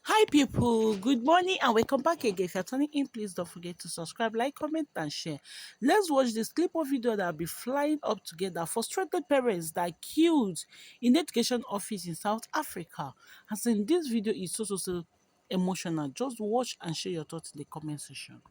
Hi people, good morning and welcome back again. If you're turning in, please don't forget to subscribe, like, comment and share. Let's watch this clip of video that will be flying up together. Frustrated parents that are killed in the education office in South Africa. As in this video is so emotional. Just watch and share your thoughts in the comment section.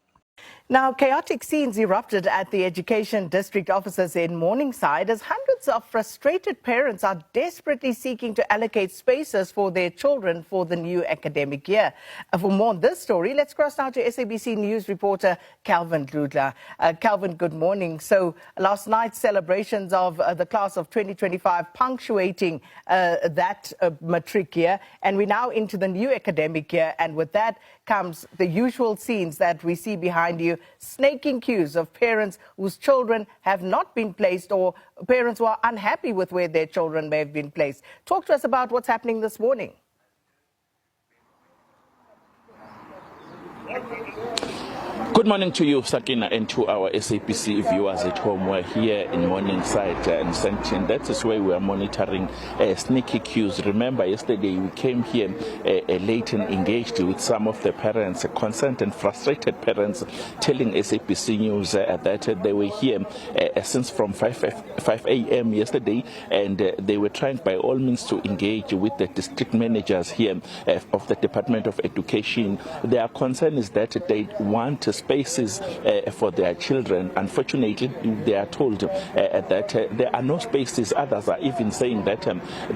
Now, chaotic scenes erupted at the Education District offices in Morningside as hundreds of frustrated parents are desperately seeking to allocate spaces for their children for the new academic year. For more on this story, let's cross now to SABC News reporter Calvin Ludla. Calvin, good morning. So last night's celebrations of the class of 2025 punctuating that matric year, and we're now into the new academic year, and with that comes the usual scenes that we see behind you, snaking queues of parents whose children have not been placed or parents who are unhappy with where their children may have been placed. Talk to us about what's happening this morning. Good morning to you, Sakina, and to our SAPC viewers at home. We're here in Morningside and Sentin. That is where we are monitoring sneaky queues. Remember, yesterday we came here late and engaged with some of the parents, concerned and frustrated parents, telling SAPC News that they were here since from 5 a.m. yesterday, and they were trying by all means to engage with the district managers here of the Department of Education. Their concern is that they want spaces for their children. Unfortunately, they are told that there are no spaces. Others are even saying that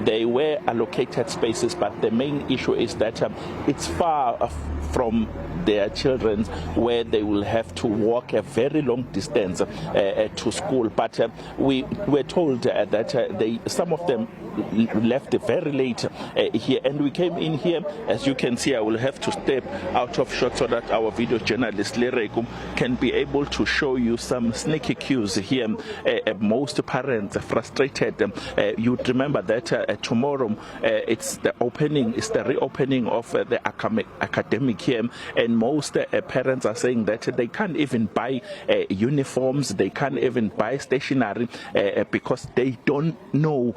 they were allocated spaces, but the main issue is that it's far from their children, where they will have to walk a very long distance to school. But we were told that some of them left very late here, and we came in here. As you can see, I will have to step out of shot so that our video journalist Lerekum can be able to show you some sneaky queues here. Most parents are frustrated. You'd remember that tomorrow it's the reopening of the academic year, and most parents are saying that they can't even buy uniforms, they can't even buy stationery because they don't know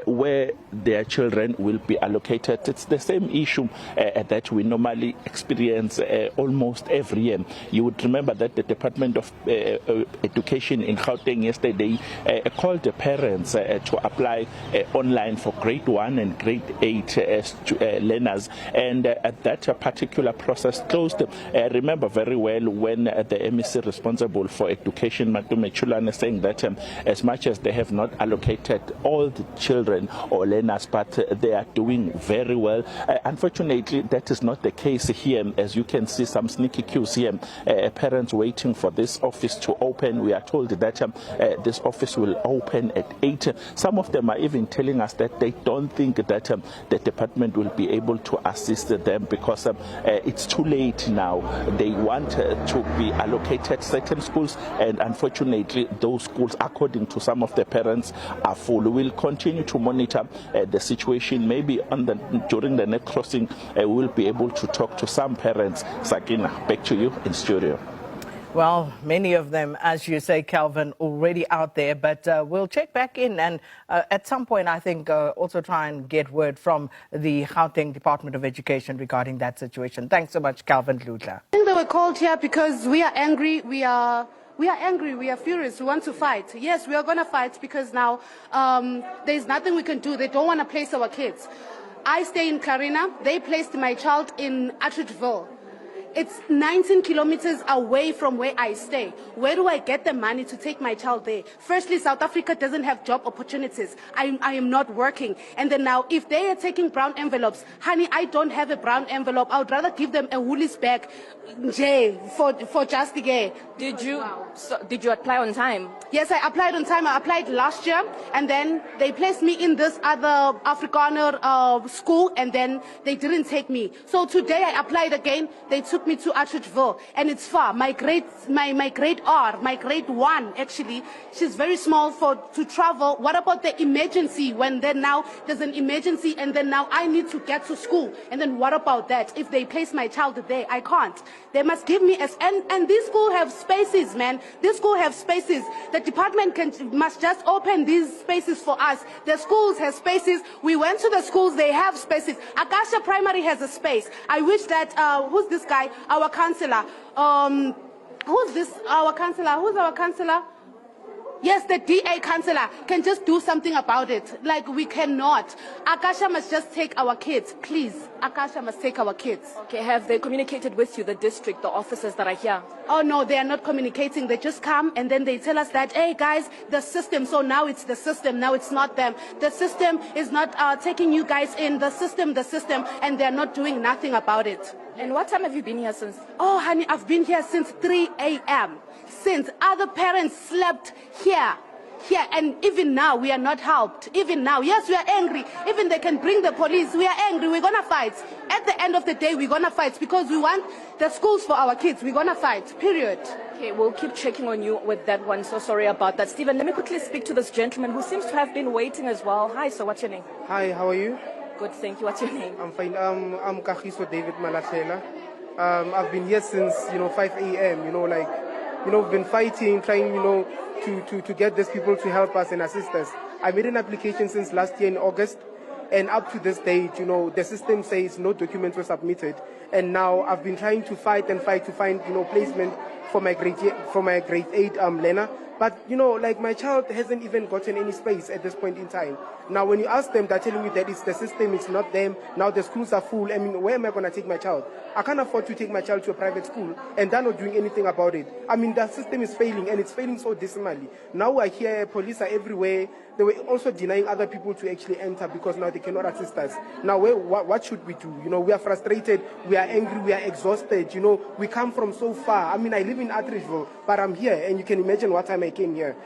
where their children will be allocated. It's the same issue that we normally experience almost every year. You would remember that the Department of Education in Gauteng yesterday called the parents to apply online for grade 1 and grade 8 learners, and that particular process closed. Remember very well when the MEC responsible for education, Matume Chulane, saying that as much as they have not allocated all the children or learners, but they are doing very well. Unfortunately, that is not the case here. As you can see, some sneaky queues here, parents waiting for this office to open. We are told that this office will open at 8. Some of them are even telling us that they don't think that the department will be able to assist them because it's too late now. They want to be allocated certain schools, and unfortunately those schools, according to some of the parents, are full. We'll continue to monitor the situation. Maybe during the next crossing we'll be able to talk to some parents. Sakina, back to you in studio. Well, many of them, as you say, Calvin, already out there, but we'll check back in and at some point, I think, also try and get word from the Gauteng Department of Education regarding that situation. Thanks so much, Calvin Ludla. I think they were called here because we are angry. We are angry, we are furious, we want to fight. Yes, we are going to fight because now there's nothing we can do. They don't want to place our kids. I stay in Clarina. They placed my child in Atteridgeville. It's 19 kilometers away from where I stay. Where do I get the money to take my child there? Firstly, South Africa doesn't have job opportunities. I am not working. And then now, if they are taking brown envelopes, honey, I don't have a brown envelope. I would rather give them a woolies bag for just the gay. Did you apply on time? Yes, I applied on time. I applied last year, and then they placed me in this other Afrikaner school, and then they didn't take me. So today I applied again. They took me to Atteridgeville, and it's far. My grade one, actually, she's very small to travel. What about the emergency when then now there's an emergency and then now I need to get to school? And then what about that? If they place my child there, I can't. They must give me and this school have spaces, man. This school have spaces. The department must just open these spaces for us. The schools have spaces. We went to the schools, they have spaces. Akasha Primary has a space. I wish that, who's this guy? Our councillor. Who's this? Our councillor. Who's our councillor? Yes, the DA councillor can just do something about it. Like, we cannot. Akasha must just take our kids. Please, Akasha must take our kids. Okay, have they communicated with you, the district, the officers that are here? Oh, no, they are not communicating. They just come and then they tell us that, hey, guys, the system. So now it's the system. Now it's not them. The system is not taking you guys in. The system, and they're not doing nothing about it. And what time have you been here since? Oh, honey, I've been here since 3 a.m. Since other parents slept here, and even now we are not helped. Even now, yes, we are angry. Even they can bring the police. We are angry. We're gonna fight. At the end of the day, we're gonna fight because we want the schools for our kids. We're gonna fight. Period. Okay, we'll keep checking on you with that one. So sorry about that. Stephen, let me quickly speak to this gentleman who seems to have been waiting as well. Hi, so what's your name? Hi, how are you? Good, thank you. What's your name? I'm fine. I'm Kagiso David Malachela. I've been here since 5 a.m. We've been fighting, trying to get these people to help us and assist us. I made an application since last year in August, and up to this date, the system says no documents were submitted, and now I've been trying to fight to find placement for my grade 8 learner. But, my child hasn't even gotten any space at this point in time. Now, when you ask them, they're telling me that it's the system, it's not them. Now the schools are full. I mean, where am I going to take my child? I can't afford to take my child to a private school, and they're not doing anything about it. I mean, the system is failing, and it's failing so dismally. Now I hear police are everywhere. They were also denying other people to actually enter because now they cannot assist us. Now, what should we do? We are frustrated, we are angry, we are exhausted. We come from so far. I mean, I live in Atteridgeville, but I'm here, and you can imagine what time I came here.